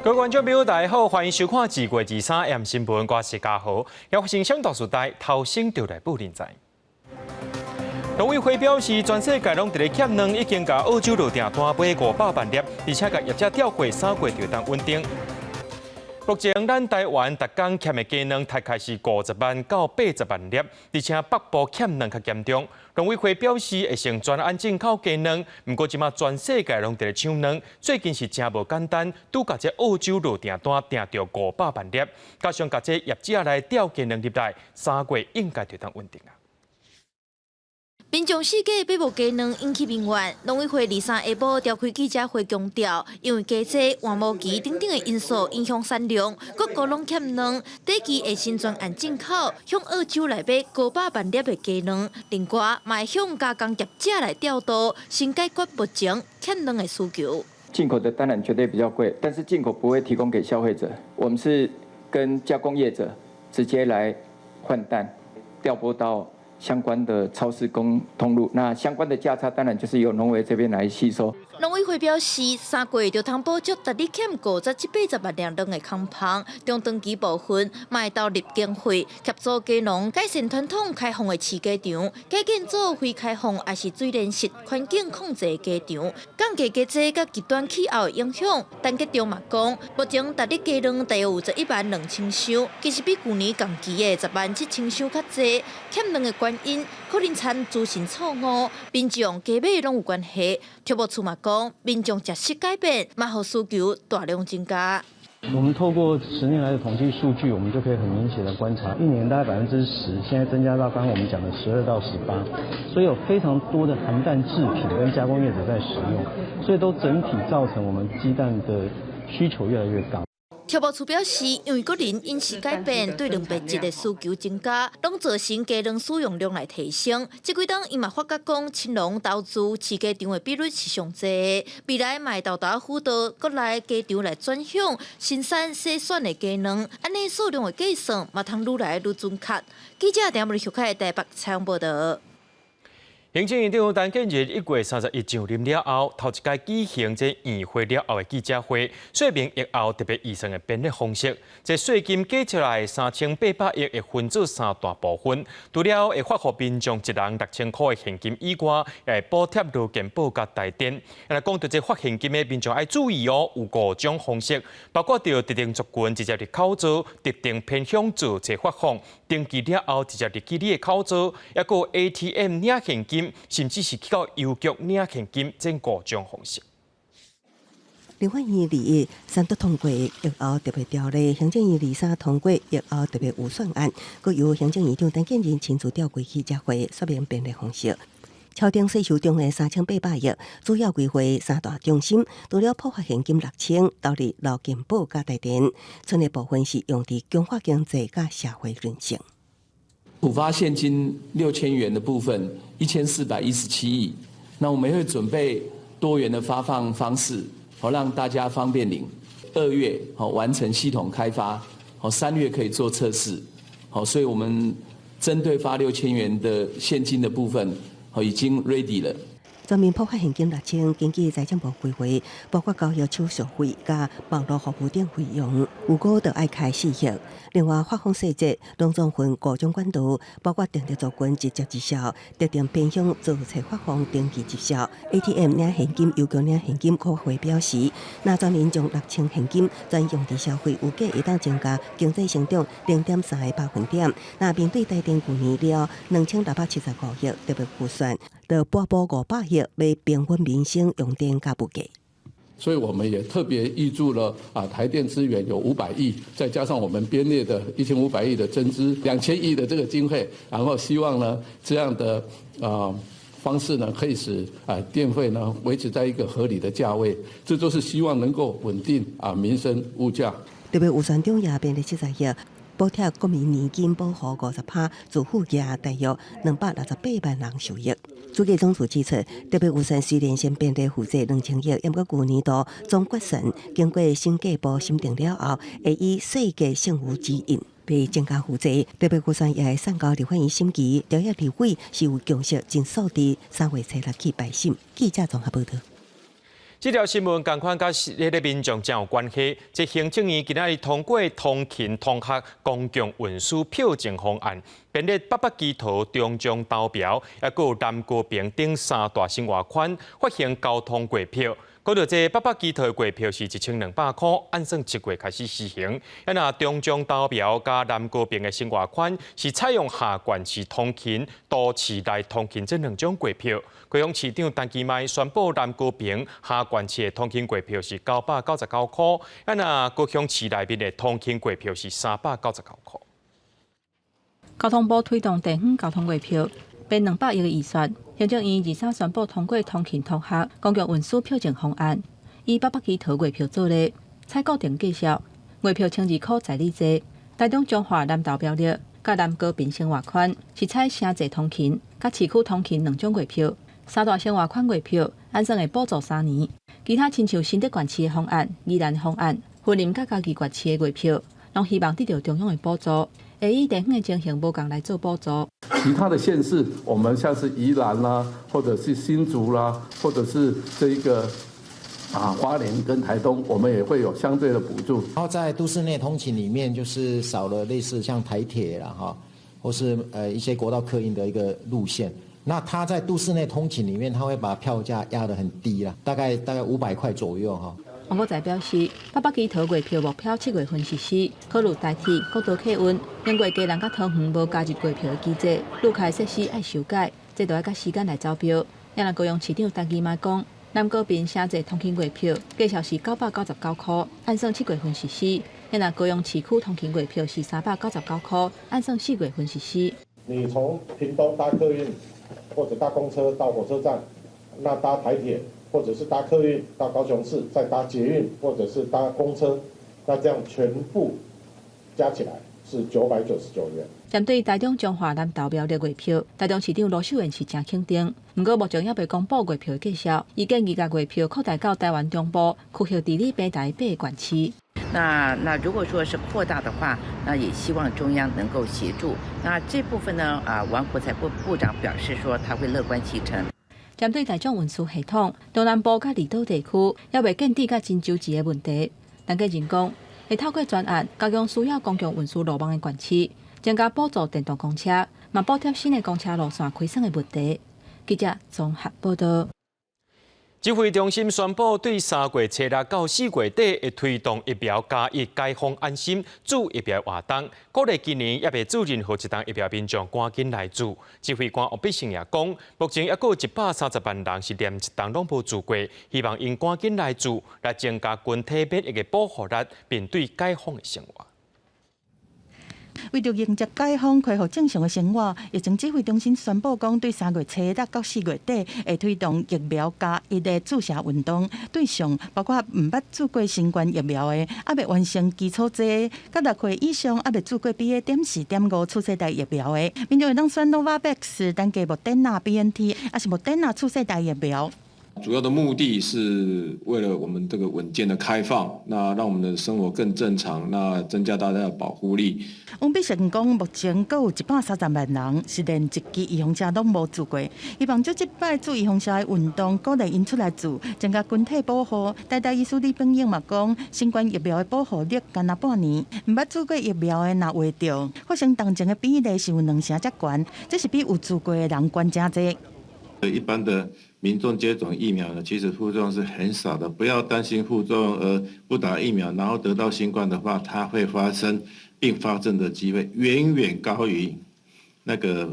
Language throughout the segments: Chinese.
各位观众朋友，大家好，欢迎收看2月23日新闻，我是嘉豪。要发生上大时代，头先就来报人在。农委会表示，全世界拢伫咧欠粮，已经甲澳洲落订单买500万粒，而且甲业者调货3月就当稳定。目前咱台湾逐工欠的鸡卵，大概是50万到80万粒，而且北部欠卵较严重。农委会表示会先专案进口鸡卵，不过即马全世界拢伫咧抢卵，最近是真无简单，拄甲这澳洲落订单订到500万粒，加上甲这业者来调鸡卵入来，3月应该就当稳定啊。 民众世界被无鸡卵引起民怨，农委会23下晡召开记者会强调，因为价济、换毛期等等的因素影响产量，各国拢欠卵，第一期会先专案进口，向澳洲来买500万粒的鸡卵，另外嘛会向加工业者来调度，先解决目前欠卵的需求。进口的当然绝对比较贵，但是进口不会提供给消费者，我们是跟加工业者直接来换蛋，调拨到 相关的超市通路，那相关的价差当然就是由农委这边来吸收。农委会表示，3月就通补足达你欠50-80万粒卵的空棚，中长期部分卖到入经费，协助鸡农改善传统开放的饲鸡场，改建做非开放也是水帘式环境控制的鸡场，降低鸡济甲极端气候的影响。陈吉中嘛讲，目前达你鸡卵大约有112000箱，其实比去年同期的107000箱较济。欠卵的原因可能参资讯错误，民众加买拢有关系。畜牧处嘛讲，民众食食改变，嘛互需求大量增加。我们透过10年来的统计数据，我们就可以很明显的观察，一年大概10%，现在增加到刚刚我们讲的12到18，所以有非常多的含蛋制品跟加工业者在使用，所以都整体造成我们鸡蛋的需求越来越高。 畜牧处表示，因为个人饮食改变，对蛋白质的需求增加，拢造成鸡卵使用量来提升。这几档伊嘛发觉讲，青农投资饲鸡场的比率是上济，未来嘛会豆豆辅导国内鸡场来转向生产细选的鸡卵，安尼数量的计算嘛通愈来愈准确。记者陈文秀凯台北采访报道。 行政院长陈建仁1月31上任了后，头一届举行这议会了后的记者会，说明疫后特别预算的编列方式。这税金计出来3800亿会分做3大部分，除了会发给民众1人6000块的现金以外，也会补贴路健保甲台电。来讲到这发现金的民众要注意哦，有5种方式，包括着特定族群直接入口做，特定偏向做这发放，登记了后直接入去你的口做，也有 ATM 领现金。 甚至是去到邮局领现金，这5种方式。立法院2三读通过疫后特别条例，行政院23通过疫后特别预算案，佮由行政院长陈建仁亲自调开记者会，说明编列方式。超定税收中的3800亿，主要规划3大中心，除了普发现金6000，投入劳健保甲台电，剩的部分是用伫强化经济甲社会韧性。 普发现金6000元的部分1417亿，那我们会准备多元的发放方式，好让大家方便领。2月好完成系统开发，好3月可以做测试，好，所以我们针对发6000元的现金的部分，好已经 ready 了。 全面普发现金6000，经济财政部规划，包括交易手续费、甲网络服务等费用，有5就爱开4亿。另外，发放细节拢总分5种管道，包括定定族群直接绩效、特定偏向做册发放登记绩效、ATM 领现金、邮局领现金可回表示，那全面将6000现金转用伫消费，有计会当增加经济成长0.3个百分点。那面对台电去年了2675亿特别预算，就拨补500亿。 为平稳民生用电甲物价，所以我们也特别挹注了台电资源有500亿，再加上我们编列的1500亿的增资，2000亿的这个经费，然后希望呢这样的方式呢可以使电费呢维持在一个合理的价位，这都是希望能够稳定民生物价。特别预算中也编列70亿。 补贴国民年金保护50%，自付额大约268万人受益。主计总处指出，特别预算虽然先编列负债2000亿，不过去年度总决算经过审计部审定了后，会以世界剩余指引。被增加负债，特别预算也会送到立法院审议，条约立委是有共识，尽速伫3月7日起摆审。记者综合报道。这条新闻同款甲迄个民众真有关系。即行政院今仔日通过通勤通学公共运输票证方案，编列北北基桃、中将投标，也有南高平等3大生活圈发行交通月票。讲到这北北基桃月票是1200块，按算7月开始施行。那中将投标加南高平的生活圈是采用下县市通勤、都市内通勤这2种月票。高雄市长陈其迈宣布，南高平下县市的通勤月票是999块，那高雄市内面的通勤月票是399块。交通部推动地方交通月票，编200亿的预算。行政院23宣布通过通勤通学公共运输票证方案，以北北基桃月票做例，采固定计数，月票12块在理坐。台中彰化南投标率甲南高平生活圈是采城际通勤甲市区通勤2种月票，3大生活圈月票按算会补助3年。其他亲像新德县市的方案、宜兰方案、云林甲嘉义县市的月票，拢希望得到中央的补助。会以地方的情形无共来做补助。其他的县市，我们像是宜兰啦，或者是新竹啦，或者是这一个花莲跟台东，我们也会有相对的补助。然后在都市内通勤里面，就是少了类似像台铁啦哈，或是一些国道客运的一个路线。那它在都市内通勤里面，它会把票价压得很低啦，大概500块左右哈。王国才表示，北北基桃月票目标7月份实施，考虑代替国道客运，因为家人甲桃园无加入月票的机制，路开设施爱修改，这都要甲时间来招标。也若高雄市长陈其迈讲，南高平城际通勤月票计数是999块，按算7月份实施；也若高雄市区通勤月票是399块，按算4月份实施。你从屏东搭客运或者搭公车到火车站，那搭台铁。或者是搭客运到高雄市，再搭捷运，或者是搭公车，那这样全部加起来是999元。针对台中彰化南投标的月票，台中市长罗秀燕是真肯定，不过目前也未公布月票的计数，伊建议将月票扩大到台湾中部、区域地理北台北县市。那如果说是扩大的话，那也希望中央能够协助。那这部分呢，王国才部长表示说他会乐观其成。针对大众运输系统，东南部甲离岛地区也未见底甲真周期的问题。陈建仁讲，会透过专案加强需要公共运输路网的县市，增加补助电动公车，嘛补贴新的公车路线开送的问题。记者综合报道。指挥中心宣布，对3月7日到4月底会推动疫苗加1解封安心注疫苗活动，鼓励今年也未注任何一档疫苗民众赶紧来注。指挥官吴必胜也讲，目前还有130万人是连一档拢无注过，希望因赶紧来注，来增加群体免疫的保护力，面对解封的生活。为着迎接解封、恢复正常的生活，疫情指挥中心宣布讲，对3月7日到4月底会推动疫苗加1的注射运动，对象包括毋捌注过新冠疫苗的、还未完成基础剂的、甲6岁以上还未注过 BA.4.5 次世代疫苗的，民众会当选 Novavax、单价莫德纳、BNT， 还是莫德纳次世代疫苗。主要的目的是为了我们这个稳健的开放，那让我们的生活更正常，那增加大家的保护力。王必胜讲，目前还有130万人是连一支预防针都无做过，希望借这摆做预防针的运动，鼓励因出来做，增加群体保护。台大医师李炳英嘛讲，新冠疫苗的保护力干那半年，毋捌做过疫苗的若话着，发生重症的比例是有2成才悬，这是比有做过的人悬真多。一般的民众接种疫苗呢，其实副作用是很少的，不要担心副作用而不打疫苗，然后得到新冠的话，它会发生并发症的机会远远高于那个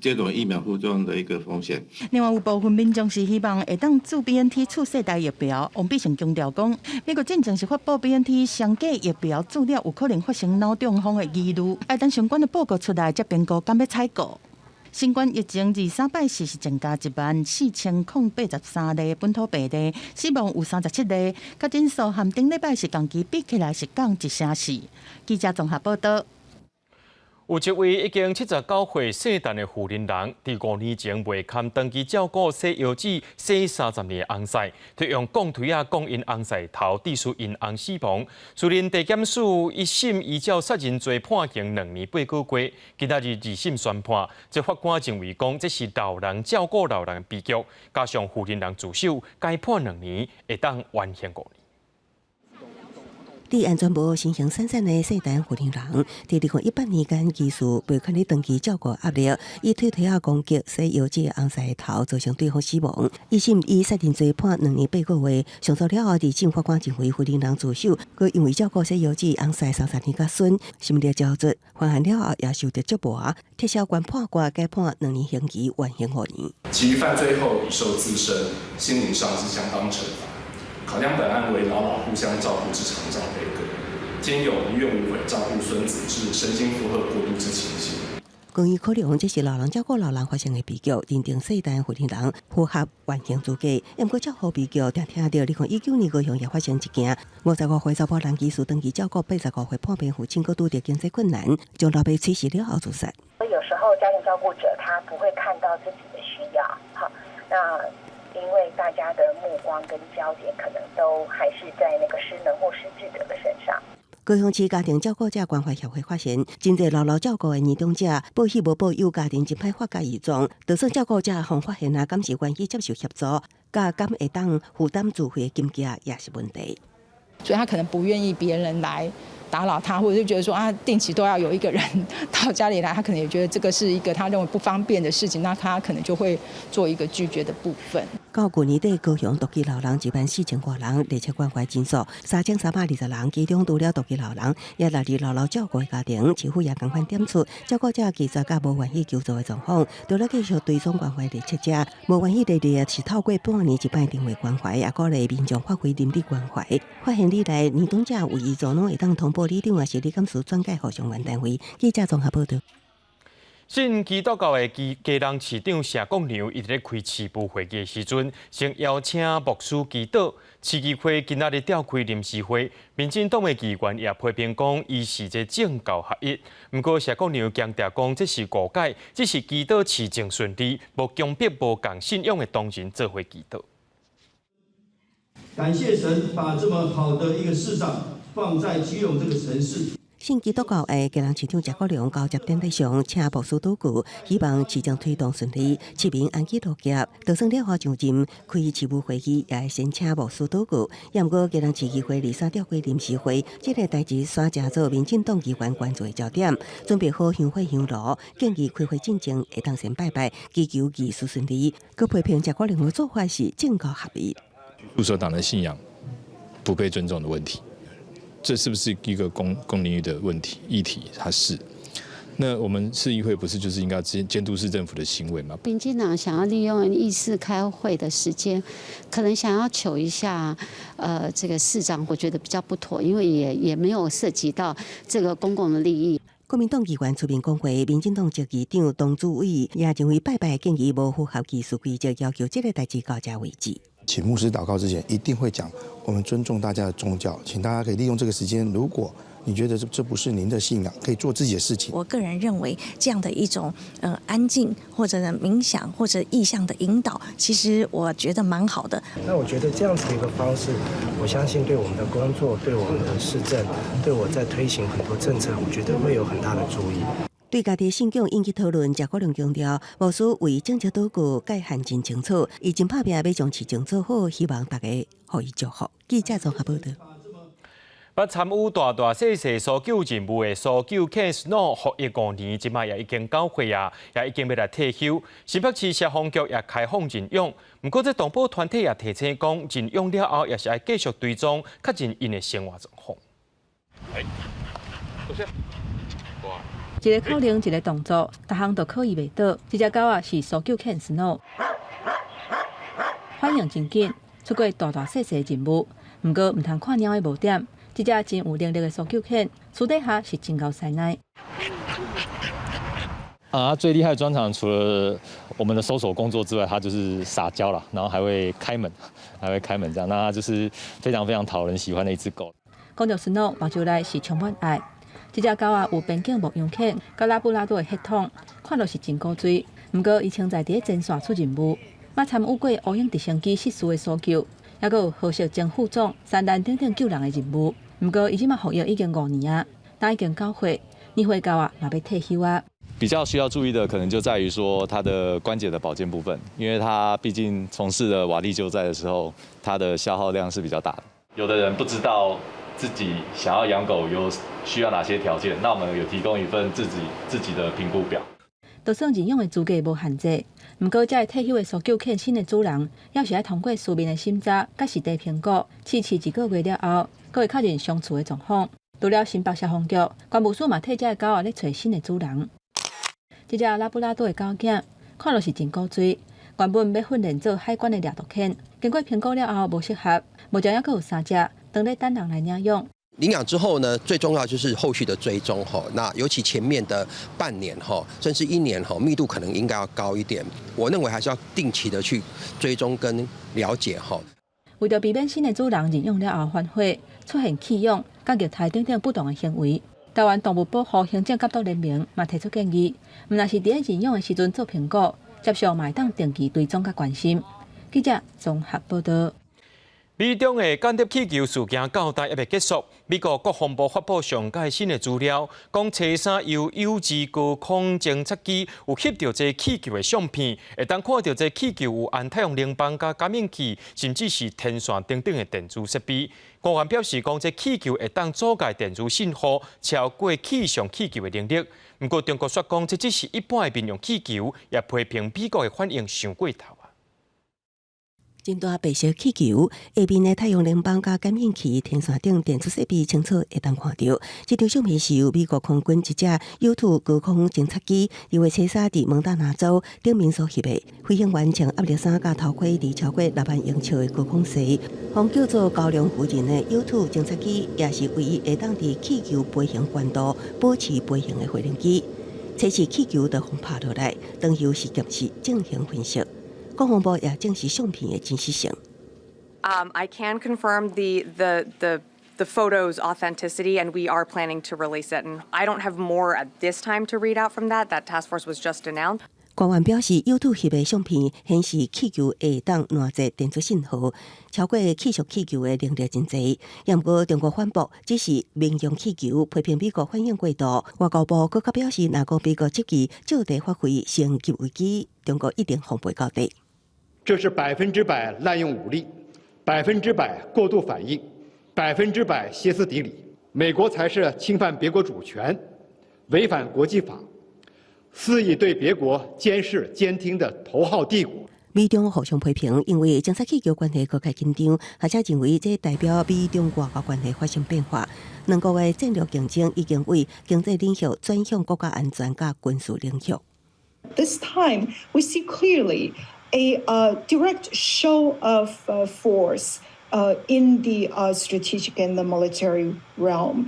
接种疫苗副作用的一个风险。另外，有部分民众是希望会当注 BNT 次世代疫苗。王必胜强调讲，美国进程是发布 BNT 双价疫苗注了有可能发生脑中风的疑虑，要等相关的报告出来才评估敢要采购。新冠疫情23摆是增加14083例本土病例，死亡有37例，确诊数和顶礼拜是同期比起来是降1成4。记者综合报道。有一位已经79岁姓陈的妇人人，伫5年前未堪长期照顾洗腰子洗30年的翁婿，就用钢推啊钢因翁婿头，致使因翁死亡。虽然地检署一审依照杀人罪判刑2年8个月，今仔日2审宣判，这法官认为讲这是老人照顾老人的悲剧，加上妇人人自首，该判2年会当缓刑5年。伫安全部形形散散的姓陈妇人人，伫2018年间技术被看你长期照顾压力，以推啊攻击洗腰子翁婿头，造成对方死亡。一审以杀人罪判2年8个月，上诉了后，二审法官认为妇人人自首，佮因为照顾洗腰子翁婿30年甲孙，心力交瘁，犯案了后也受到折磨，撤销原判决，该判2年刑期，缓刑5年。其余犯罪后已受自身心灵上之相当惩罚。考量本案为老老互相照顾之长长悲歌，兼有无怨无悔照顾孙子之身心负荷过度之情形。公寓考量这是老人照顾老人发生的悲剧，认定姓陈妇人人符合缓刑资格。不过，照顾悲剧，听到2019年高雄也发生一件55岁查甫人技术长期照顾85岁判病父亲，佮拄着经济困难，将老爸催死了后自杀。有时候家庭照顾者他不会看到自己的需要，好，那。因为大家的目光跟焦点可能都还是在那个失能或失智者的身上。高雄市家庭照顾者关怀协会发现，真侪老老照顾的年长者，保险无保有家庭真歹发觉异状，就算照顾者方发现啊，敢是愿意接受协助，甲敢会当负担自费的金额也是问题。所以他可能不愿意别人来打扰他，或者是觉得说啊，定期都要有一个人到家里来，他可能也觉得这个是一个他认为不方便的事情，那他可能就会做一个拒绝的部分。到去年底，高雄独居老人14000多人，列车关怀人数3320人，其中除了独居老人，也纳入老老照顾的家庭。市府也共款点出，照顾者拒绝甲无愿意求助的状况，除了继续追踪关怀列车者，无愿意列列是透过半年一摆电话关怀，也鼓励民众发挥邻里关怀。发现以来，年长者有异状拢会当通报里长也是里监事转介互相关单位。记者综合报道。信基督教的家人市长谢国良，伊伫咧开市部会议的时阵，先邀请牧师祈祷。市议会今仔日召开临时会，民进党的议员也批评讲，伊是这政教合一。不过谢国良强调讲，这是误解，只是祈祷市政顺利，无强迫无共信仰的同仁做伙祈祷。感谢神把这么好的一个市长放在基隆这个城市。信基督教的家人市长谢国良交接典礼上，请牧师祷告，希望市政推动顺利，市民安居乐业。就算了后上任开市务会议，也会先请牧师祷告。也不过家人市议会23召开临时会，这个代志煞正做民进党议员关注的焦点。准备好香火香炉，建议开会进前会当先拜拜，祈求仪式顺利。佮批评谢国良的做法是政教合一。入手党的信仰不被尊重的问题。这是不是一个公领域的问题议题？它是。那我们市议会不是就是应该监督市政府的行为吗？民进党想要利用议事开会的时间，可能想要求一下，这个市长，我觉得比较不妥，因为也没有涉及到这个公共的利益。国民党议员出面讲话，民进党籍议长董主委也认为拜拜建议无符合议事规则，要求这个代志到这为止。请牧师祷告之前，一定会讲我们尊重大家的宗教，请大家可以利用这个时间，如果你觉得这不是您的信仰，可以做自己的事情。我个人认为这样的一种安静或者冥想或者意向的引导，其实我觉得蛮好的。那我觉得这样子的一个方式，我相信对我们的工作、对我们的市政、对我在推行很多政策，我觉得会有很大的助益。对家己信仰引起讨论，谢国良强调，牧师为政治祷告界限真清楚，伊真拍拼要将市政做好，希望大家予伊祝福。记者综合报道。把参与大小小搜救任务的搜救 Case No 服役5年，即卖也已经9岁啊，也已经要来退休。新北市消防局也开放任用，不过这动保团体也提醒讲，任用了后也是要继续追踪，确认因的生活状况。一个口令，一个动作，逐项都可以袂倒。这只狗啊是搜救犬 Snow， 反应真紧，出过大小小任务。不过唔通看猫的无点，这只真有能力的搜救犬，私底下是真够塞奶。最厉害的专长除了我们的搜索工作之外，它就是撒娇啦，然后还会开门这样。那它就是非常非常讨人喜欢的一只狗。讲到 Snow， 目睭内是充满爱。这只狗有边境牧羊犬、甲拉布拉多的血统，看落是真古锥。不过，伊曾在伫前线出任务，捌参与过乌鹰直升机失事的搜救，还有荷属前副总山难等等救人的任务。不过，伊即马服役已经5年啊，但已经9岁，年岁到嘛要退休啊。比较需要注意的，可能就在于说它的关节的保健部分，因为它毕竟从事了瓦砾救灾的时候，它的消耗量是比较大的。有的人不知道自己想要养狗有需要哪些条件，那我们有提供一份自己的评估表。就算认养的资格无限制，不过这退休的搜救犬新的主人，要是要通过书面的审查、甲实地评估，持1个月了后，才会确认相处的状况。除了新北消防局，关务署嘛替这个狗咧找新的主人。这只拉布拉多的狗囝，看落是真古锥。原本要训练做海关的掠夺犬，经过评估了后无适合，目前还佫有3只，等咧等人来领养。领养之后呢，最重要就是后续的追踪哈。那尤其前面的半年哈，甚至1年哈，密度可能应该要高一点。我认为还是要定期的去追踪跟了解哈。为着避免新的主人认养了后反悔，出现弃养、甲虐待等等不当的行为。台湾动物保护行政监督联盟嘛提出建议，毋但是伫咧认养的时阵做评估，接受嘛会当定期追踪甲关心。记者综合报道。美中的间谍气球事件到台还未结束，美国国防部发布上届新的资料，讲车衫由优质高空侦察机有翕到这气球的相片，会当看到这气球有按太阳能板加感应器，甚至是天线等等的电子设备。官员表示，讲这气球会当阻盖电子信号，超过气象气球的能力。不过，中国说讲这只是一般的民用气球，也批评美国的反应伤过头。真大白色气球，下面的太阳能板加感应器、天线等电子设备清楚会当看到。这张相片是由美国空军一只 U2 高空侦察机，因为车衫伫蒙大拿州顶面所翕的。飞行员穿压力衫加头盔，伫超过6万英尺的高空时，方叫做高粱夫人的 U2 侦察机，也是唯一会当伫气球飞行高度保持飞行的飞行机。测试气球就风拍落来，当后是监视进行分析。国防部也证实相片的真实性。I can confirm the photo's authenticity, and we are planning to release it. And I don't have more at this time to read out from that. That task force was just announced. 官员表示，U2 翕的相片显示气球会当烂载电子信号，超过气象气球的能力真济。不过，中国反驳只是民用气球，批评美国反应过度。外交部更加表示，若讲美国积极就地发挥升级危机，中国一定防备到底。这是100%滥用武力，100%过度反应，100%歇斯底里。美国才是侵犯别国主权、违反国际法、肆意对别国监视、监听的头号帝国。美中互相批评，因为侦察气球关系更加紧张，或者认为这代表美中外交关系发生变化。两国的战略竞争已经为经济领域转向国家安全和军事领域。This time, we see clearly a direct show of force in the strategic and the military realm.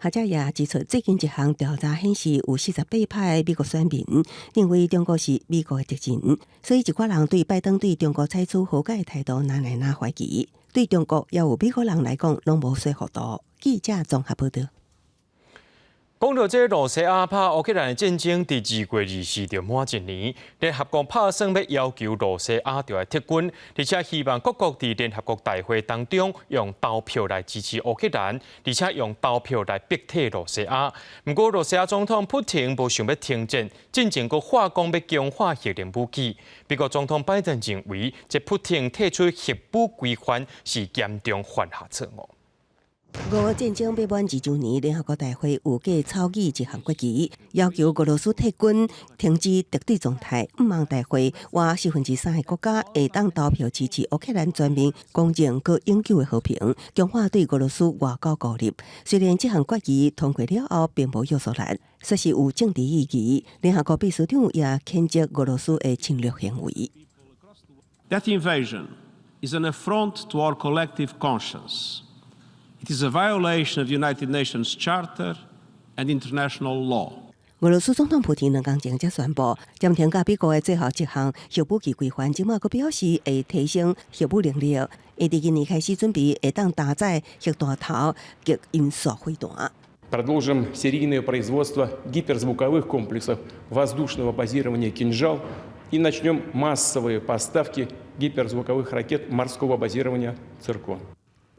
学者也指出，最近一项调查显示，有48%美国选民认为中国是美国的敌人，所以一寡人对拜登对中国采取和解的态度哪来哪怀疑。对中国也有美国人来讲，拢无说服度。记者综合报道。讲到这罗西亚拍乌克兰的战争，伫2月24就满1年，联合国拍算要求罗西亚就来撤军，而且希望各国伫联合国大会当中用投票来支持乌克兰，而且用投票来逼退罗西亚。不过，罗西亚总统普京无想要停战，进前佫话讲要强化核能武器。美国总统拜登认为，这普京提出核武规范是严重犯下错误。俄战争要满2周年，联合国大会有计草拟一项决议，要求俄罗斯撤军、停止敌对状态，毋望大会或3%的国家会当投票支持乌克兰全面、公正佮永久的和平，强化对俄罗斯外交孤立。虽然这项决议通过了后，并无约束力，说是有政治意义。联合国秘书长也谴责俄罗斯的侵略行为。That invasion is an affront to our collective conscience. It is a violation of the United Nations Charter and international law. 俄罗斯总统普京2天前才宣布暂停甲美国的最后一项核武器规范，今麦佫表示会提升核武能力，会伫今年开始准备会当搭载核弹头及音速飞弹。Продолжим серийное производство гиперзвуковых комплексов воздушного базирования «Кинжал» и начнем массовые поставки гиперзвуковых ракет морского базирования «Циркон».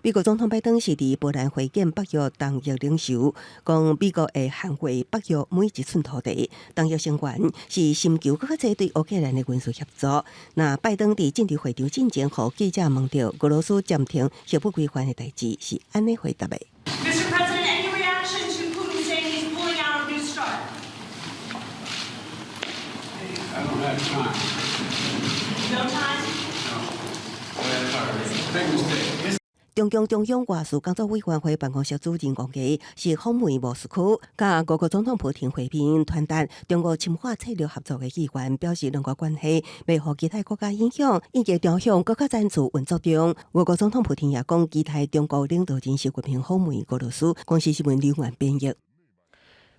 美國總統拜登是伫波蘭會見北約東翼領袖，講美國會捍衛北約每一寸土地。東翼成員是尋求更加多對烏克蘭的軍事協助。那拜登伫政治會場進前，互記者問到俄羅斯暫停核武規範的代志，是安尼回答的。Mr. President, any reaction to Putin saying he's pulling out of New START? I don't have time. No time? Big mistake. 中共中央外事工作委員會辦公室主任王毅是訪問莫斯科，甲俄國總統普廷會面，傳達中國深化策略合作嘅意願，表示兩國關係未互其他國家影響，以及朝向更加專注運作中。俄國總統普廷也講，期待中國領導人習近平訪問俄羅斯。廣西新聞劉元編譯。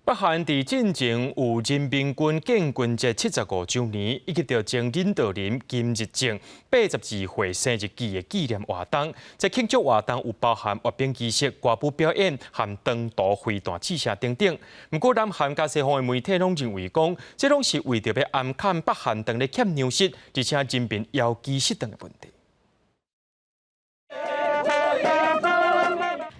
北韓佇進前有人民軍建軍節75週年，以及着前領導人金日成82歲生日期嘅紀念活動。這慶祝活動有包含閱兵儀式、歌舞表演和長途飛彈試射等等。不過，南韓甲西方嘅媒體攏認為講，這攏是為着要暗砍北韓當咧欠糧食，而且人民要基失等嘅問題。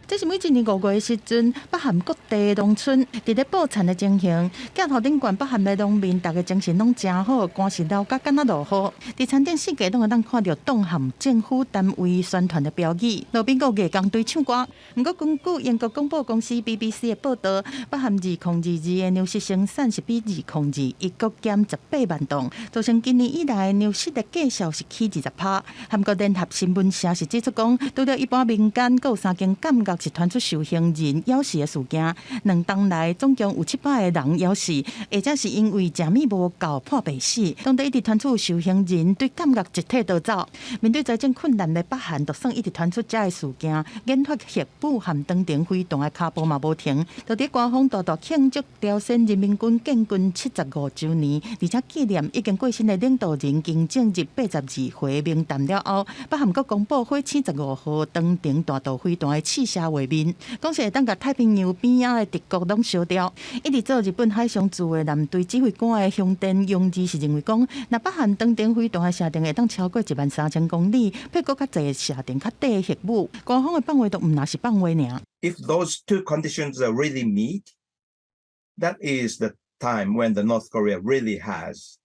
这是每一年5月時陣，北韓各地農村佇咧捕田的情形，鏡頭頂懸北韓的農民，大家精神攏真好，關係了甲敢若落雨。佇田頂四界攏會當看到黨含政府單位宣傳的標語，路邊個藝工隊唱歌。不過根據英國廣播公司 BBC 的報道，北韓2022的糧食生產是比2021國減18萬噸，造成今年以來糧食的價數是起20%。韓國聯合新聞社是指出講，除了一般民間，還有3間監獄是傳出受刑人咬死的事件，2冬來總共有700個人咬死，或者是因為食物無夠破病死。當地一直傳出受刑人對監獄集體逃走。面對財政困難的北韓，就算一直傳出這個事件，研發核武和長程飛彈的腳步嘛無停，就喺官方大大慶祝朝鮮人民軍建軍75週年，而且紀念已經過身的領導人金正日82歲名單了後，北韓國公布火75號長程大道飛彈的試射畫面。講是會當甲太平洋邊仔的敵國攏燒掉。一直做日本海上自衛艦隊指揮官的香田洋二是認為講，若北韓長程飛彈的射程會當超過13000公里，配國較濟射程較低的核武，官方的放話都唔那是放話爾。If those two conditions really meet, that is the time when the North Korea really has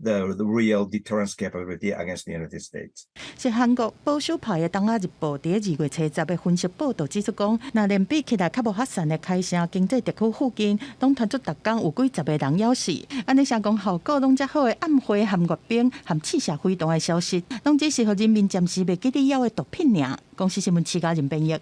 the real deterrence capability against the United States. 是韓國保守派的《東亞日報》第2月20日分析報道指出講，若連比起來較無發散的開城經濟特區附近，攏傳出逐工有幾10個人夭死，安尼成講效果攏遮好的暗灰含閱兵含試射飛彈的消息，攏只是互人民暫時袂記得要的毒品爾。公司新聞持家人編譯。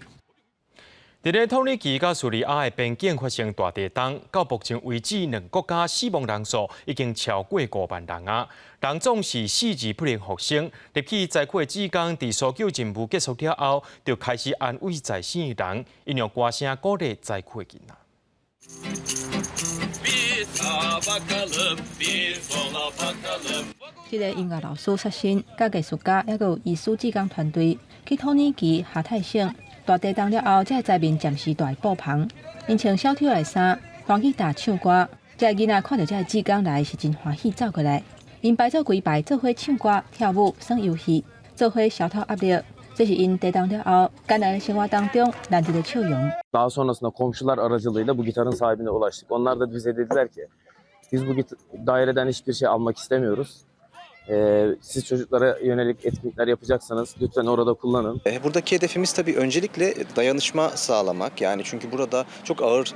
在咧土耳其甲敘利亞的邊境發生大地震，到目前為止，兩國家死亡人數已經超過5萬人啊！人總是死而不能復生。入去災區志工佇搜救任務結束了後，就開始安慰在生的人，因用歌聲鼓勵災區的囡仔。這個音樂老師刷新，甲藝術家還有藝術志工團隊去土耳其哈泰省。大地震了後，這個災民暫時住布棚，因穿小跳來衫，彈吉他唱歌。這個囡仔看到這個志工來，是真歡喜走過來。因排做幾排，做伙唱歌、跳舞、耍遊戲，做伙消除壓力。這是因地震了後，艱難的生活當中難得的笑容。Daha sonrasında komşular aracılığıyla bu gitarın sahibine ulaştık. Onlar da bize dediler ki, biz bu daireden hiçbir şey almak istemiyoruz. Siz çocuklara yönelik etkinlikler yapacaksanız lütfen orada kullanın. Buradaki hedefimiz tabii öncelikle dayanışma sağlamak. Yani çünkü burada çok ağır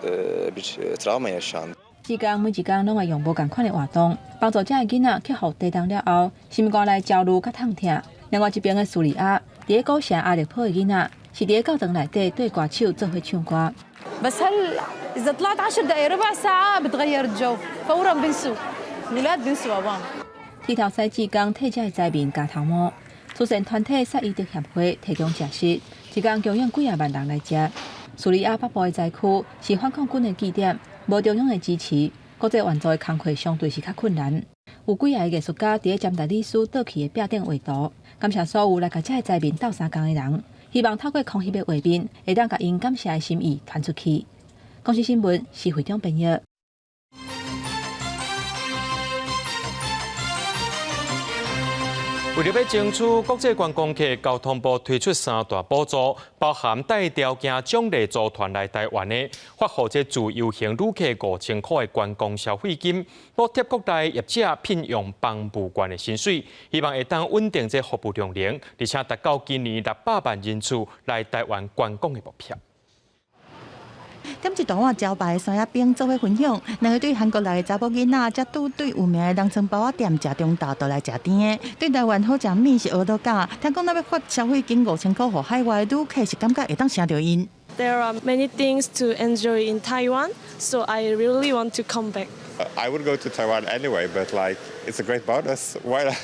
bir travma yaşandı. 志工每一工攏會用無共款的活動，幫助這個囡仔克服地震了後，心肝來焦慮甲痛痛。另外一邊的敘利亞，佇咧古城阿力坡的囡仔，是佇咧教堂內底對歌手做伙唱歌。بس هل إذا طلعت 10 دقايق ربع ساعة بتغير الجو فورا بنسوا الولاد بنسوا أبوهم。剃頭師志工替這個災民加頭毛，慈善團體薩伊德協會提供食食，一工供應幾萬人來食。敘利亞北部的災區是反抗軍的據點，無中央的支持，國際援助的工作相對是較困難。有幾個藝術家佇咧占大理寺倒去的壁頂畫圖，感謝所有來甲這個災民鬥相共的人，希望透過空翕的畫面，會當甲因感謝的心意傳出去。公司新闻是会长编译。为了要争取国际观光客，交通部推出3大补助，包含带条件奖励组团来台湾的，发放这自由行旅客5000块的观光消费金，补贴各大业者聘用帮务员的薪水，希望会当稳定这服务量能，而且达到今年600万人次来台湾观光的目标。点一段我招牌的山野饼做伙分享，两个对韩国来的查某囡仔，才拄对有名的农村包仔店食中昼，倒来食甜的。对台湾好食面是蚵仔羹，听讲咱要发消费金5000块，互海外旅客是感觉会当成着因。There are many things to enjoy in Taiwan, so I really want to come back. I would go to Taiwan anyway, but like it's a great bonus. Why not?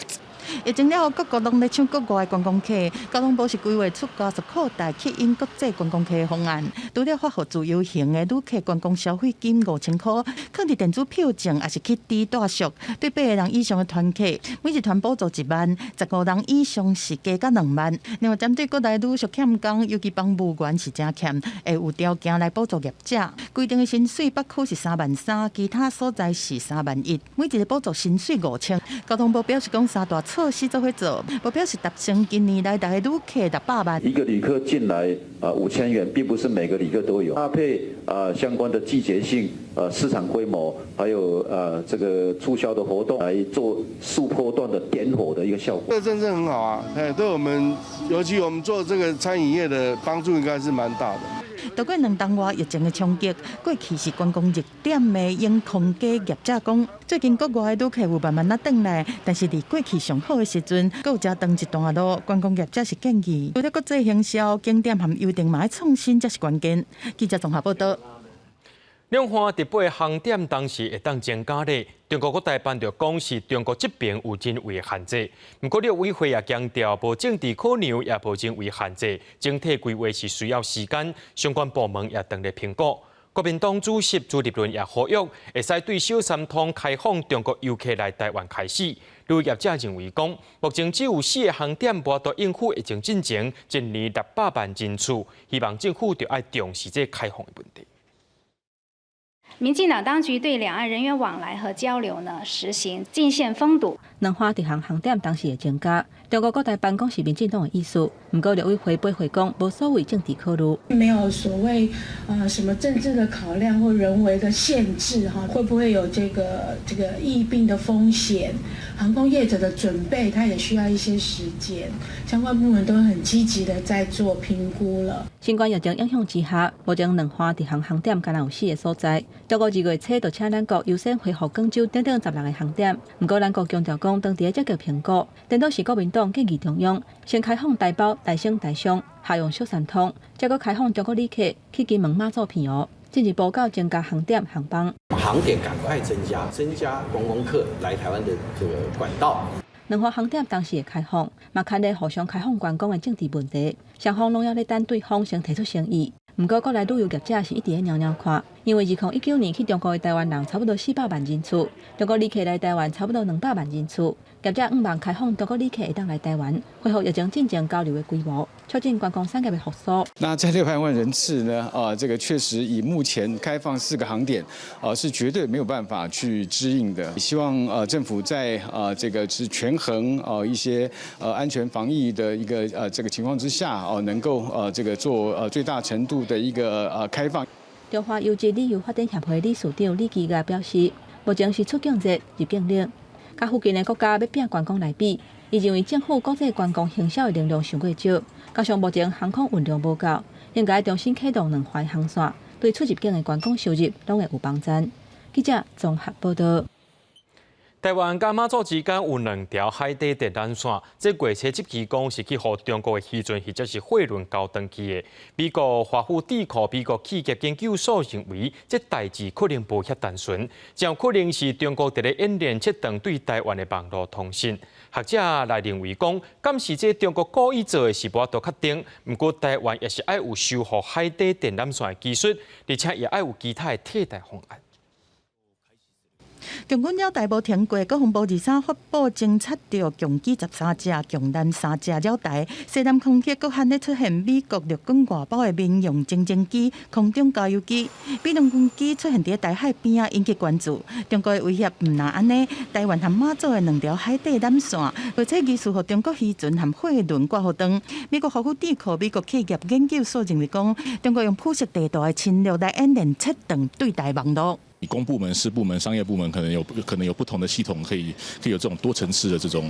疫情了后，各国拢在抢国外的观光客。交通部是规划出加速扩大吸引国际观光客的方案，除了发放自由行的旅客观光消费金5000块，放伫电子票证，也是去低大俗。对8个人以上的团客，每一团补助1万；15人以上是加到2万。另外，针对国内旅宿欠工，尤其帮务员是真欠，会有条件来补助业者。规定的薪水北区是3万3，其他所在是3万1，每一个补助薪水5000。交通部表示讲3大措施做伙做，不表示达成今年来台的旅客600万。一个旅客进来5000元，并不是每个旅客都有，搭配相关的季节性市场规模，还有这个促销的活动，来做速波段的点火的一个效果。这个政策很好啊，对我们，尤其我们做这个餐饮业的帮助应该是蛮大的。度过2冬外疫情的冲击，过去是观光热点的永康街业者讲，最近国外的旅客有慢慢回来，但是离过去上好的时阵，还有真长一段路。观光业者是建议，除了国际行销、景点和优定嘛要创新才是关键。记者综合报道。两岸伫8航点当时会当增加咧，中国国台办就讲是中国这边有人为限制。不过，陆委会也强调，无政治考量，也无人为限制，整体规划是需要时间，相关部门也等咧评估。国民党主席朱立伦也呼吁，会使对小三通开放中国游客来台湾开始。旅游业者认为讲，目前只有4个航点无法应付疫情进程，一年600万人次，希望政府就要重视这开放的问题。民进党当局对两岸人员往来和交流实行禁限封堵。两岸直航点当时会增加，中国国台办讲是民进党的意思，不过陆委会不会讲无所谓政治考虑，没有所谓什么政治的考量或人为的限制哈，会不会有这个疫病的风险？航空业者的准备，它也需要一些时间，相关部门都很积极的在做评估了。新冠疫情影响之下，目前两岸直航点敢若有4个所在。中国2月初就请咱国优先恢复广州等16个航点，不过咱国强调讲，当地的积极评估，顶多是国民党建议中央先开放台胞、台省、台商下用小三通，再搁开放中国旅客去金门、马祖片蚵，进一步到增加航点、航班。航点赶快增加观光客来台湾的这个管道。两岸航点当时会开放，嘛看咧互相开放观光的政治问题，双方拢要咧等对方先提出诚意。不过，国内旅游业者是一直咧鸟鸟看，因为2019年去中国的台湾人差不多400万人次，中国旅客来台湾差不多200万人次。业者希望开放中国旅客会当来台湾，恢复疫情进程交流的规模，促进观光产业的复苏。那这600万人次呢？这个确实以目前开放4个航点，是绝对没有办法去支应的。希望政府在这个是权衡一些安全防疫的一个这个情况之下，能够这个做最大程度的一个开放。中华优质旅游发展协会理事长李基业表示，目前是出境热、入境冷。甲附近的国家要拼观光来比，伊认为政府国际观光行销的能量太过少，加上目前航空运量无够，应该重新启动2环航线，对出入境的观光收入拢会有帮助。记者综合报道。台湾甲马祖之间有2条海底电缆线，这月初即期讲是去互中国的渔船或者是货轮交登去的。美国华府智库美国企业研究所认为，这代志可能无遐单纯，有可能是中国伫咧演练切断对台湾的网络通信。学者来认为讲，敢是这中国故意做的是无法度确定。不过台湾也是爱有修复海底电缆线的技术，而且也爱有其他的替代方案。强军了台无停过，国防部23发布侦测到强机13只、强弹3只绕台，西南空隙各罕咧出现美国陆军外包的民用直升机、空中加油机、比龙军机出现伫台海边啊，引起关注。中国的威胁唔若安尼，台湾和马祖的2条海底缆线，而且技术和中国渔船和货轮挂好长。美国华府智库美国企业研究所认为讲，中国用铺设地大的侵略来演练切断对台网络。公部门、私部门、商业部门可能有不同的系统，可以有这种多层次的这种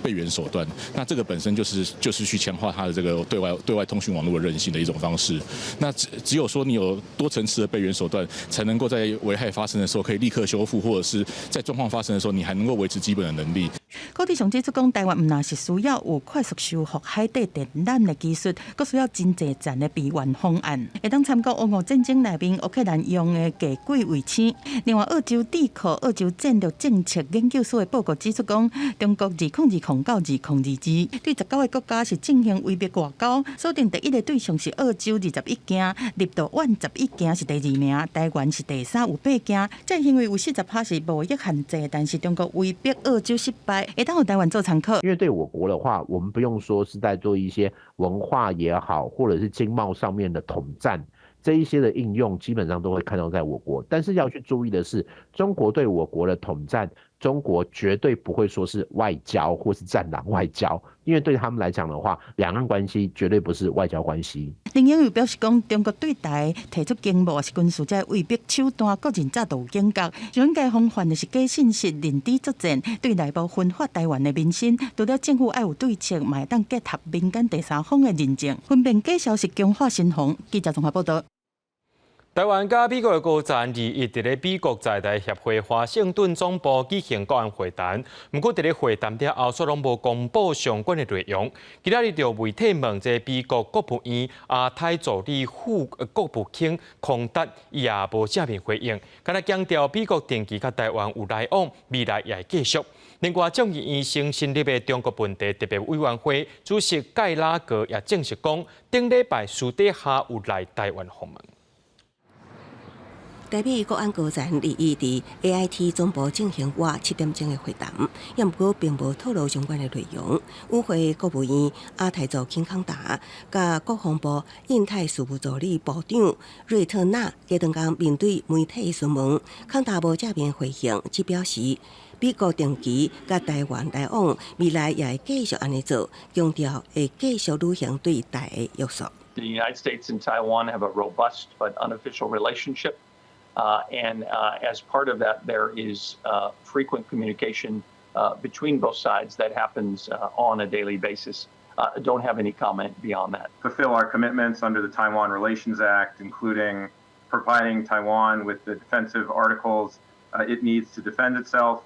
备援手段。那这个本身就是去强化它的这个对外通讯网络的韧性的一种方式。那只有说你有多层次的备援手段，才能够在危害发生的时候可以立刻修复，或者是在状况发生的时候，你还能够维持基本的能力。高地上指出讲，台湾唔但是需要有快速修复海底电缆的技术，更需要真济站的备援方案，会当参考俄乌战争内面乌克兰用的架轨卫星。另外，澳洲智库澳洲战略政策研究所的报告指出讲，中国2020到2022对19个国家是进行威逼外交，锁定第一个对象是澳洲21件，立到11件是第2名，台湾是第3有8件。这行为有40%是无益限制，但是中国威逼澳洲失败，会当有台湾做参考。因为对我国的话，我们不用说是在做一些文化也好，或者是经贸上面的统战。这一些的应用基本上都会看到在我国，但是要去注意的是，中国对我国的统战，中国绝对不会说是外交或是战狼外交，因为对他们来讲的话，两岸关系绝对不是外交关系。林英又表示讲，中国对台提出经贸是军事在威逼手段，个人早都有警觉，应该防范的是假信息、认知作战，对内部分化台湾的民心。除了政府爱有对策，嘛会当结合民间第三方的认证，分辨假消息，强化新防。记者综合报道。台湾甲美国的高层伫伫咧美国在台协会华盛顿总部举行国安会谈，不过伫咧会谈了后，却拢无公布相关的内容。今仔日就媒体问这美国国务院亚太助理副国务卿孔达，伊也无正面回应，敢若强调美国定期甲台湾有来往，未来也会继续。另外，众议院新成立的中国问题特别委员会主席盖拉格也证实讲，顶礼拜私底下有来台湾访问。台美国安高层利益伫 AIT 总部进行约7点钟的会谈，也不过并无透露相关的内容。与会国务院亚太助卿康达、甲国防部印太事务助理部长瑞特纳加当讲面对媒体询问，康达无正面回应，只表示美国定期甲台湾来往，未来也会继续安尼做，强调会继续履行对台的约束。The United States and Taiwan have a robust but unofficial relationship. And as part of that, there is frequent communication between both sides that happens on a daily basis. Don't have any comment beyond that. Fulfill our commitments under the Taiwan Relations Act, including providing Taiwan with the defensive articles it needs to defend itself.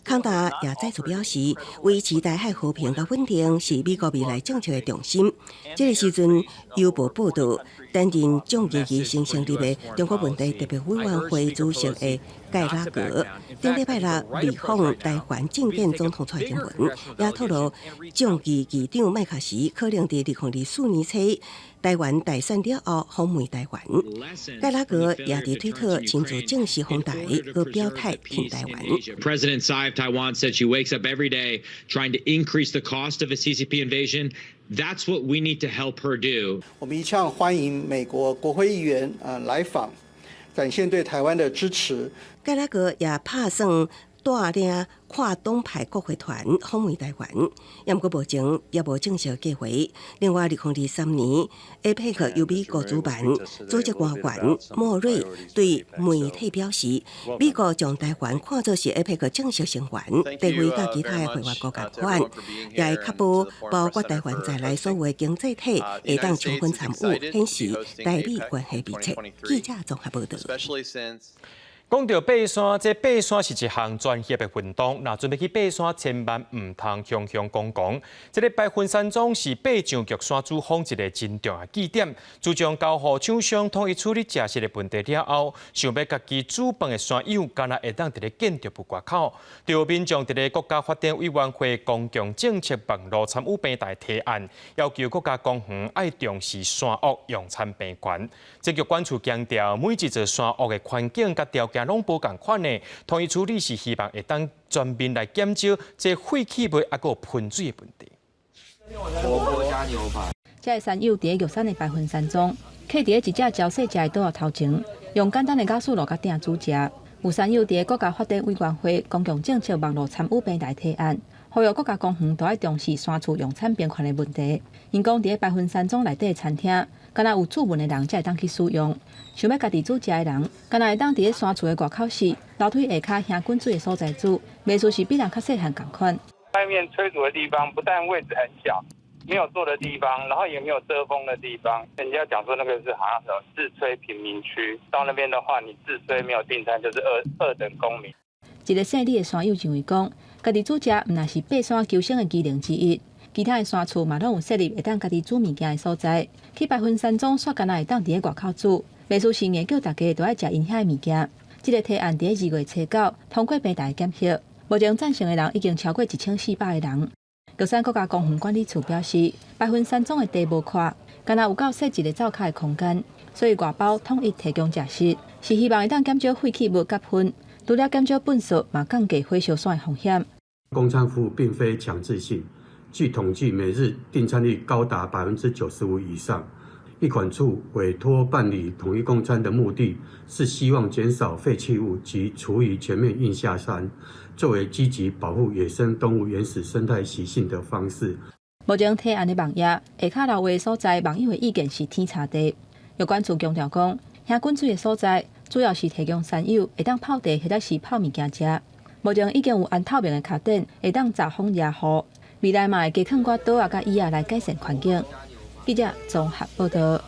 康达也再次表示，维持台海和平甲稳定是美国未来政策的重心。这个时阵，邮报报道，担任众议院新成立的中国问题特别委员会主席的盖拉格，顶礼拜六离访台湾觐见总统蔡英文，也透露众议议长麦卡锡可能在2024年初台湾大选了后访问台湾。盖拉格也在推特亲自正式访台，佮表态挺台湾。President Tsai of Taiwan said she wakes up every day trying to increase the cost of a CCP invasion. That's what we need to help her do. 我们一向欢迎美国国会议员来访，展现对台湾的支持。盖拉格也打算带领跨党派国会团访问台湾，也不过目前也无正式计划。另外，2023年 APEC 由美国主办，组织官员莫瑞对媒体表示，美国将台湾看作是 APEC 正式成员，地位甲其他的会员国共款，也会确保包括台湾在内所有的经济体会当充分参与，显示台美关系密切。记者综合报道。讲到爬山，这爬山是一项专业的运动。那准备去爬山，千万唔通雄雄讲讲。这个拜分山庄是爬上玉山主峰一个真重要据点。自从交予厂商统一处理食食的问题了后，想要家己主办的山友，敢若会当伫咧建筑部外口，对民众伫咧国家发展委员会公共政策网络参与平台提案，要求国家公园爱重视山屋用餐平权。这个管处强调，每一座山屋的环境甲条件也拢无共款呢。同意处理是希望会当全面来减少这废弃物还有喷水的问题。加牛排。这个山友伫玉山的白云山中，客伫一只招细食的桌头前，用简单的雅素炉甲鼎煮食。有山友伫国家发展委员会公共政策网络参与平台提案，呼吁各家公园都要重视山厝用餐平权的问题。因讲伫白云山中内底的餐厅，敢若有住文的人才会当去使用。想要家己煮食的人，敢若会当伫山厝的外口时，楼梯下骹行滚水的所在煮，袂输是比人较细汉共款。外面炊煮的地方不但位置很小，没有坐的地方，然后也没有遮风的地方。人家讲说那个是好像什么自炊贫民区，到那边的话，你自炊没有订餐就是二等公民。一个姓李的山友认为讲，家己煮食毋但是爬山求生的技能之一，其他的山厝嘛拢有设立会当家己煮物件的所在。去白云山中煞敢若会当伫个外口煮，袂输是硬叫大家都爱食因遐的物件。这个提案伫2月初9通过平台检核。目前赞成的人已经超过1400个人。玉山国家公园管理处表示，白云山中的地无宽，敢若有够细一个灶脚的空间，所以外包统一提供食食，是希望会当减少废弃物甲喷，除了减少粪扫，嘛降低火烧山的风险。供餐服务并非强制性，据统计，每日订餐率高达95%以上。一管处委托办理统一供餐的目的是希望减少废弃物及厨余全面运下山，作为积极保护野生动物原始生态习性的方式。目前提案的网页下骹留话所在，网友的意见是天差地。有关处强调讲，行滚水的所在主要是提供山友会当泡茶或者是泡物件食。目前已经有按透明的卡顶会当遮风遮雨，未来嘛会加放我刀啊甲椅啊来改善环境。记者综合报道。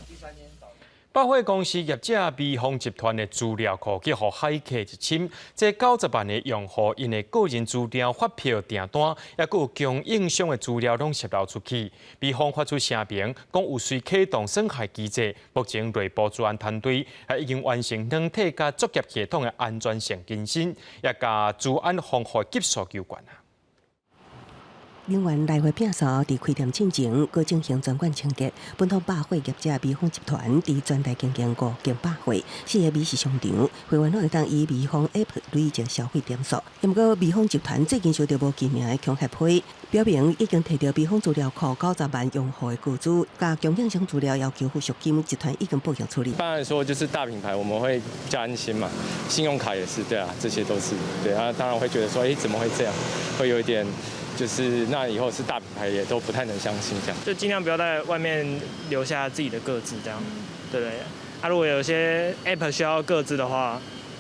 百货公司业者美丰集团的资料库去互骇客入侵，这90万的用户因的个人资料、发票、订单，也有供应商的资料拢泄露出去。美丰发出声明，讲有随启动损害机制，目前内部治安团队也已经完成软体甲作业系统的安全性更新，也甲治安防护技术有关。人员来回摒扫伫开店进前，搁进行专管清洁。本土百货业者美丰集团伫全台经营5间百货，4个美食商场，会员拢会当以美丰 App 累积消费点数。不过，美丰集团最近收到无记名的恐吓批，表明已经摕到美丰资料库90万用户的个资，甲供应商资料要求付赎金，集团已经报警处理。一般来说，就是大品牌我们会比较安心嘛，信用卡也是，对啊，这些都是对啊，当然会觉得说，怎么会这样，会有一点。就是那以后是大品牌也都不太能相信这样，就尽量不要在外面留下自己的个资这样，对不对？如果有些 App 需要个资的话，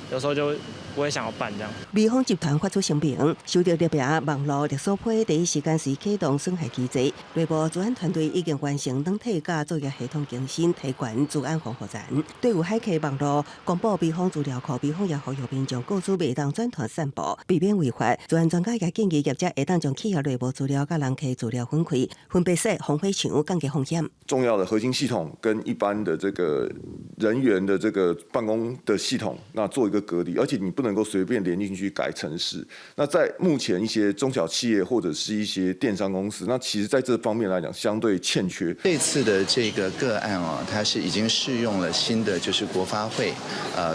有时候就不会想要办这样。美丰集团发出声明，收到列表网络勒索批第一时间是启动损害机制，内部治安团队已经完成软体甲作业系统更新，提悬治安防护站。对有骇客网络公布美丰资料库，美丰也呼吁民众个资袂当转传散布，避免违法。治安专家也建议业者会当将企业内部资料甲人客资料分开，分别设防火墙，降低风险。重要的核心系统跟一般的这个人员的这个办公的系统，那做一个隔离，而且你不能够随便连进去改程式。那在目前一些中小企业或者是一些电商公司，那其实在这方面来讲相对欠缺。这次的这个个案它是已经适用了新的就是国发会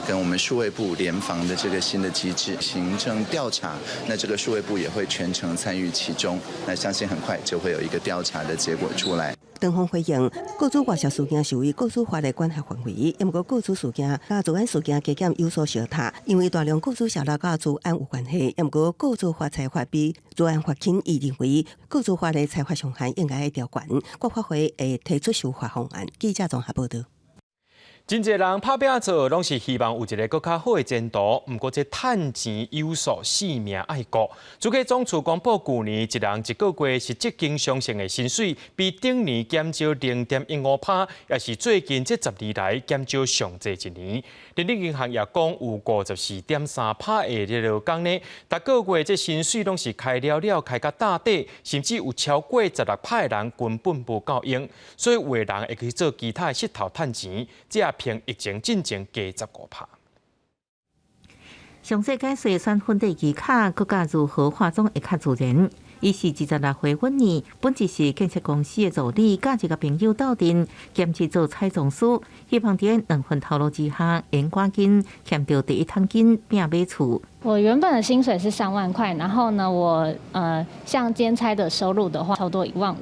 跟我们数位部联防的这个新的机制，行政调查，那这个数位部也会全程参与其中，那相信很快就会有一个调查的结果出来。双方回应，个资外泄事件属于个资法的管辖范围，不过个资事件甲治安事件加减有所相差，因为大量个资泄露甲治安有关系。不过个资法裁罚比治安法轻，伊认为个资法的裁罚上限应该会调悬，国发会会提出修法方案。记者综合报道。真侪人拍拼做，拢是希望有一个更较好的前途。不过，这趁钱有数，性命爱顾。主计总处公布，去年一人一个月实质经常性的薪水比顶年减少0.15%，也是最近这10年来减少上济一年。人力银行也讲有54.3%的这劳工呢，逐个月这薪水拢是开了开到大底，甚至有超过16%的人根本无够用，所以有的人会去做其他的佚头趁钱，这平疫情进前加15%。详细解说选分地期卡，佮加如何化妆会较自然。伊是26岁婚年，本质是建设公司的助理，甲一个朋友斗阵，兼职做彩妆师，希望伫2份头路之下，演赶紧欠到第一桶金，拼买厝。我原本的薪水是3万块，然后呢，我像兼差的收入的话，差不多1万5。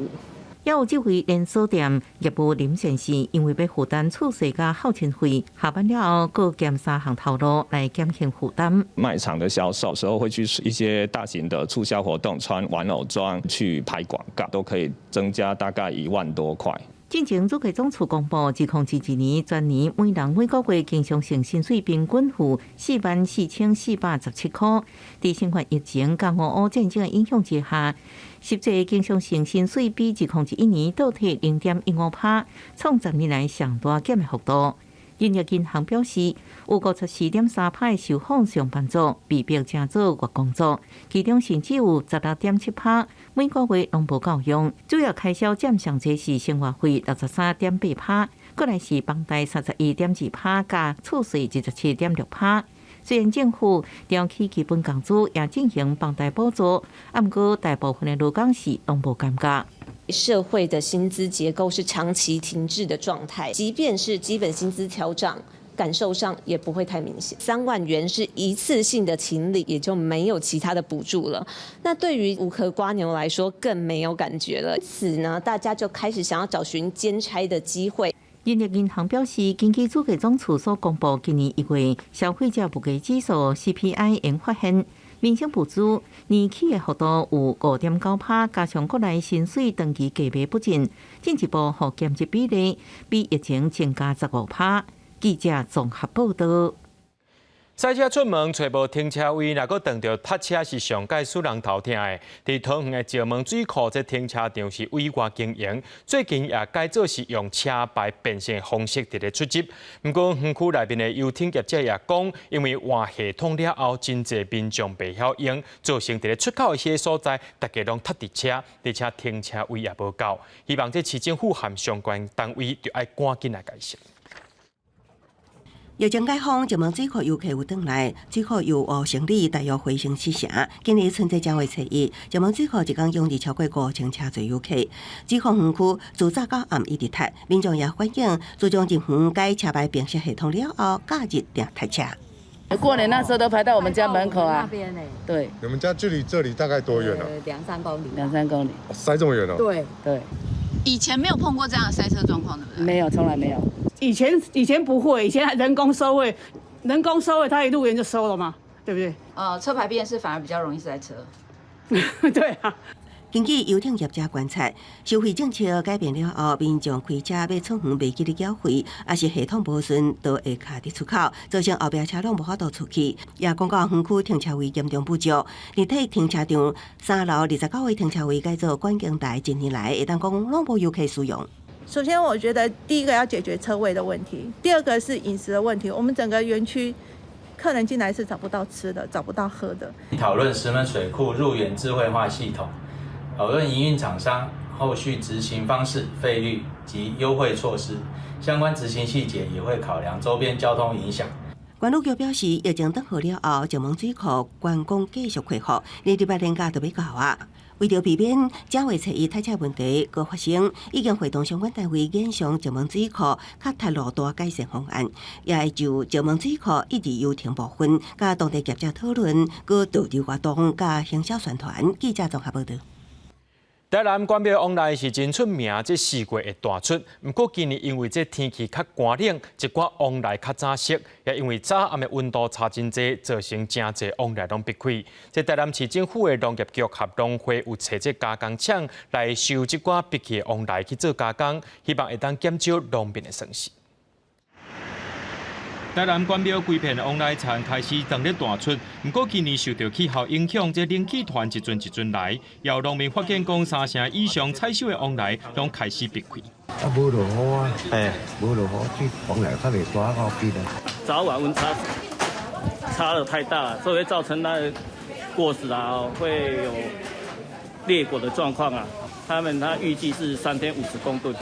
也有这位连锁店业务林先生，因为要负担厝税甲孝亲费，下班了后各兼3项头路来减轻负担。卖场的销售时候会去一些大型的促销活动，穿玩偶装去拍广告，都可以增加大概1万多块。进前主计总处公布，2021年全年每人每个月经常性薪水平均付44417块。在新冠疫情甲俄乌战争的影响之下，实际经常性薪水比2021年倒退0.15%，创10年来上大减的幅度。人力银行表示，有54.3%的受访上班族被迫正做月工作，其中甚至有16.7%每个月拢无够用。主要开销占上侪是生活费63.8%，过来是房贷31.2%，加厝税17.6%。虽然政府调起基本工资也进行房贷补助，不过大部分的劳工是拢无感觉。社会的薪资结构是长期停滞的状态，即便是基本薪资调涨，感受上也不会太明显。3万元是一次性的请领，也就没有其他的补助了。那对于无壳蝸牛来说，更没有感觉了。因此呢，大家就开始想要找寻兼差的机会。人力银行表示，根据主计总处所公布今年1月消费者物价指数 CPI 研发现，民生补助年起的幅度有 5.9%， 加上国内薪水长期价卖不振，进一步互减值比例比疫情增加15%。记者综合报道。赛车出门找无停车位，若阁撞到塞车是上届使人头疼的。伫桃园的石门水库，这停车场是委外经营，最近也改做是用车牌变成方式伫咧出入。不过园区内面的游艇业者也讲，因为换系统了后，真侪民众袂晓用，造成伫咧出口的些所在，大家拢塞伫车，而且停车位也无够。希望这市政府和相关单位就要赶紧来改善。疫情解封，石门水库游客有转来，水库游湖行李大约回升7成。今年春节正月初1，石门水库一天涌入超过5000车座游客。水库园区自早到暗一直塞，民众也反映，自从政府改车牌辨识系统了后，假日定塞车。过年那时候都排到我们家门口啊。对。你们家距离这里大概多远啊？2-3公里。2-3公里。塞这么远哦？对对。以前没有碰过这样的塞车状况，对不对？没有，从来没有。以前不会，以前人工收位，他一入园就收了嘛，对不对？车牌辨识反而比较容易塞车。对啊。根据游艇业者观察，收费政策改变了后，民众开车要出园袂记得缴费，也是系统无顺，都会卡伫出口，造成后壁车辆无法度出去。也讲到园区停车位严重不足，立体停车场3楼29位停车位改做观景台，近年来会当讲拢无游客使用。首先，我觉得第一个要解决车位的问题，第二个是饮食的问题。我们整个园区客人进来是找不到吃的，找不到喝的。讨论石门水库入园智慧化系统。讨论营运厂商后续执行方式、费率及优惠措施，相关执行细节也会考量周边交通影响。管理局表示，疫情等好了后，石门水库观光继续恢复，礼拜年假就要到啊。为着避免正月初1塞车问题搁发生，已经会同相关单位研商石门水库较铁路大改善方案，也会就石门水库一直游艇部分，甲当地业者讨论，搁导流活动甲行销宣传。记者综合报道。台南关庙往来是真出名，这4月会大出。不过今年因为这天气较寒冷，一寡往来较早熄，也因为早暗的温度差真侪，造成真侪往来拢避开。这台南市政府的农业局和农会有找这加工厂来收这寡避去的往来去做加工，希望会当减少农民的损失。台南关庙规片往来田开始当日大出，不过今年受到气候影响，这冷气团一阵一阵来，也有农民发现讲3成以上采收的往来拢开始避开。无落雨啊，无落雨，去往来较袂大好比的。早晚温差的太大了，所以会造成那果实啊会有裂果的状况啊。他预计是3天50公吨。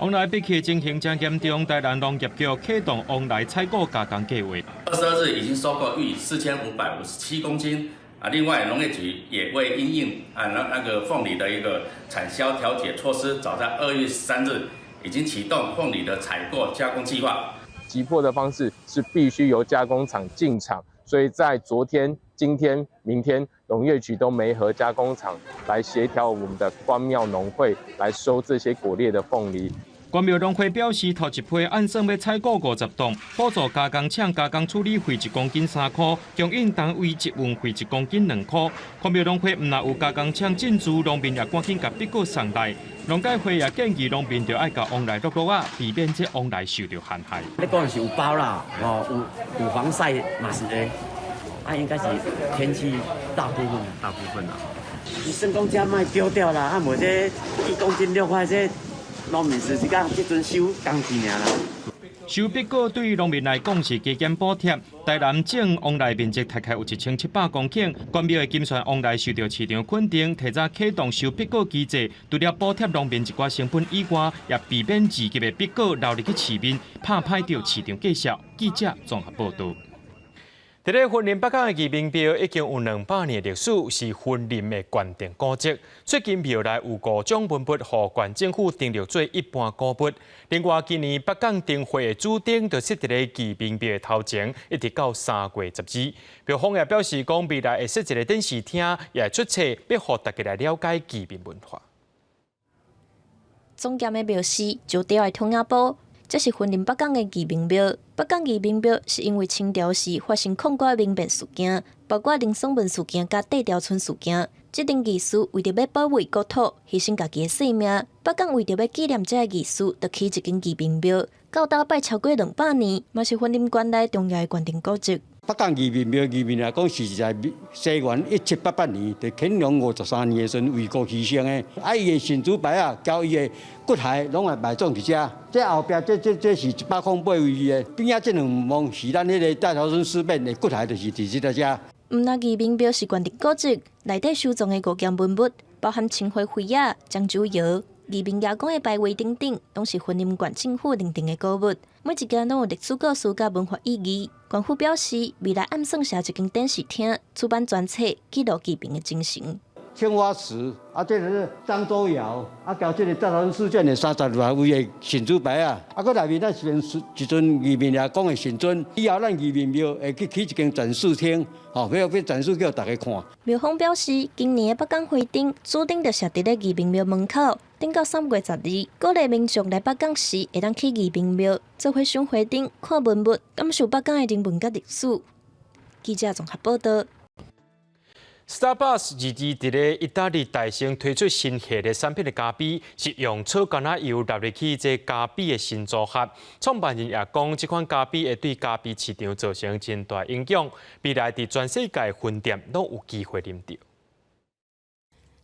往来避去情形真严重，台南农业局启动往来采购加工计划。22日已经收购玉4557公斤另外农业局也为因应那个凤梨的一个产销调节措施，早在2月13日已经启动凤梨的采购加工计划。急迫的方式是必须由加工厂进场，所以在昨天、今天、明天，农业局都媒合加工厂来协调我们的关庙农会来收这些果粒的凤梨。关庙农会表示，头一批按算要采购50吨，补助加工厂加工处理费1公斤3块，供应单位集运费1公斤2块。关庙农会唔但有加工厂进驻，农民也赶紧甲笔果送来。农改会也建议农民就爱甲往来录啊，避免这往来受到陷害。你讲是有包啦，有防晒嘛是的，应该是天气大部分啦。你算讲这卖丢掉啦，无这1公斤6块这。农民是讲即阵收工钱尔啦。收笔果对于农民来讲是加减补贴。台南整往来面积大概有1700公顷，关庙的金泉往来受到市场肯定，提早启动收笔果机制，除了补贴农民一寡成本以外，也避免二级的笔果流入去市面，怕歹到市场计价。记者综合报道。伫咧云林北港的义民庙已经有200年历史，是云林的县定古迹。最近庙内有5种文物，互县政府订立做一般古物。另外，今年北港灯会的主灯就是伫咧义民庙的头前，一直到3月12日。庙方也表示讲，未来会设一个电视厅，也会出册，要互大家来了解义民文化。总监的庙示就吊的通亚布。这是云林北港的义民庙。北港义民庙是因为清朝时发生控管民变事件，包括林松文事件甲地条村事件。这阵义士为着要保卫国土，牺牲家己的性命。北港为着要纪念这个义士，就起一间义民庙，到倒摆超过200年，嘛是云林县内重要的县定古迹。北港义民庙，义民来讲是在西元1788年，在乾隆53年的时阵为国牺牲的。伊的神主牌啊，交伊的骨骸，拢来埋葬伫遮。这后壁这是108位的，边仔这2墓是咱迄个大头村事变的骨骸，就是伫这遮。毋但义民庙是县定古迹，内底收藏的5件文物，包含青花灰啊、漳州窑、义民牙公的牌位等等，拢是云林县政府认定的古物。每一件拢有历史故事甲文化意义。县府表示，未来暗算设一间电视厅，出版专册，记录义民的精神。青花瓷这个是漳州窑交这个大头村事件的30多位的神主牌啊，搁内面咱一尊义民来讲的神尊。以后咱义民庙会去起一间展示厅，要展示给大家看。庙方表示，今年的北港花灯注定就设伫咧义民庙门口，等到3月12日，鼓励民众来北港时会当去义民庙做伙赏花灯、看文物，感受北港的人文甲历史。记者综合报道。Starbucks 伫咧意大利大城推出新系列产品的咖啡，是用草橄榄油纳入去这咖啡的新组合。创办人也讲，这款咖啡会对咖啡市场造成真大影响，未来伫全世界分店都有机会啉到。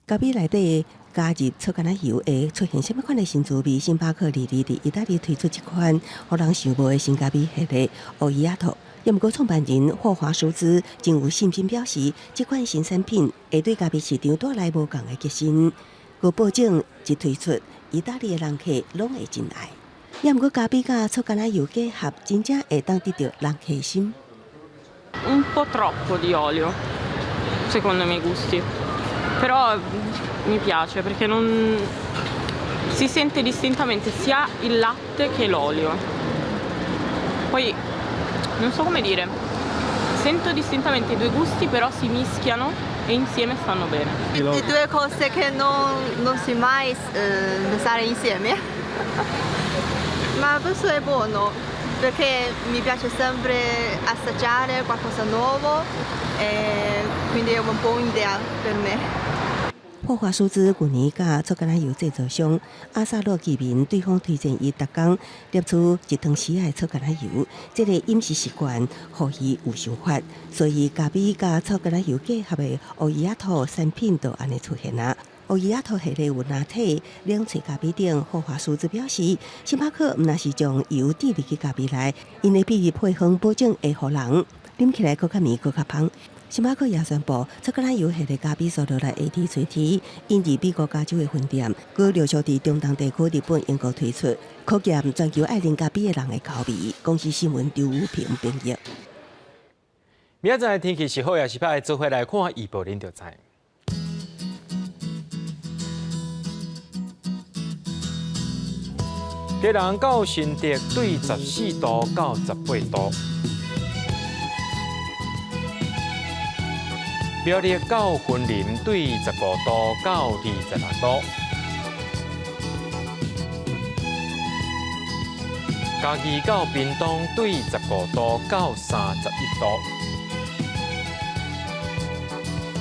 咖啡内底加入草橄榄油会出现什么款的新滋味？星巴克伫意大利推出一款互人想无的新咖啡系列欧伊亚托。也毋过，创办人霍华舒兹真有信心表示，这款新产品会对咖啡市场带来无共的革新。佮保证一推出，意大利的人客拢会真爱。也毋过，咖啡甲草橄榄油结合，真正会当得到人客心。Un po' troppo di olio, secondo i miei gusti. Però mi piace perché non si sente distintamente sia il latte che l'olio. Poi non so come dire, sento distintamente i due gusti, però si mischiano e insieme stanno bene. Le due cose che non si mai stare insieme. Ma questo è buono perché mi piace sempre assaggiare qualcosa nuovo e quindi è un po' un'idea per me. 霍华舒兹去年甲草橄榄油制造商阿萨洛居民对方推荐伊逐工摄取一汤匙的草橄榄油，这个饮食习惯互伊有想法，所以咖啡甲草橄榄油结合的欧伊亚托产品就安尼出现啦。欧伊亚托系列有拿铁、两萃咖啡等。霍华舒兹表示，星巴克毋但是将油滴入去咖啡内，因会比配方保证会互人啉起来更较绵、更较香。星巴克也宣布，草橄榄油系列咖啡所落来下地吹天，引入美国加州的分店，佮陆续伫中东地区、日本、英国推出，可见全球爱啉咖啡的人的口味。公司新闻刘武平编译。明仔载天气是好也是歹，做伙来看预报您就知。基隆到新竹对14度到18度，苗栗到云林对15度到26度，嘉义到屏东对15度到31度，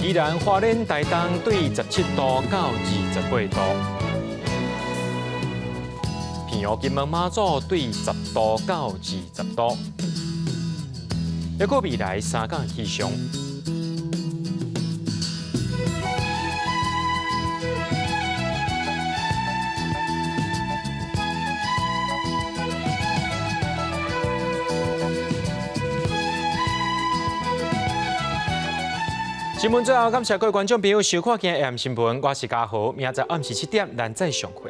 宜兰花莲台东对17度到28度。平遥金门马祖对10度到20度，还有未来3天气象。新闻最后，感谢各位观众朋友收看今日AM新闻，我是嘉豪，明仔载暗时7点咱再相会。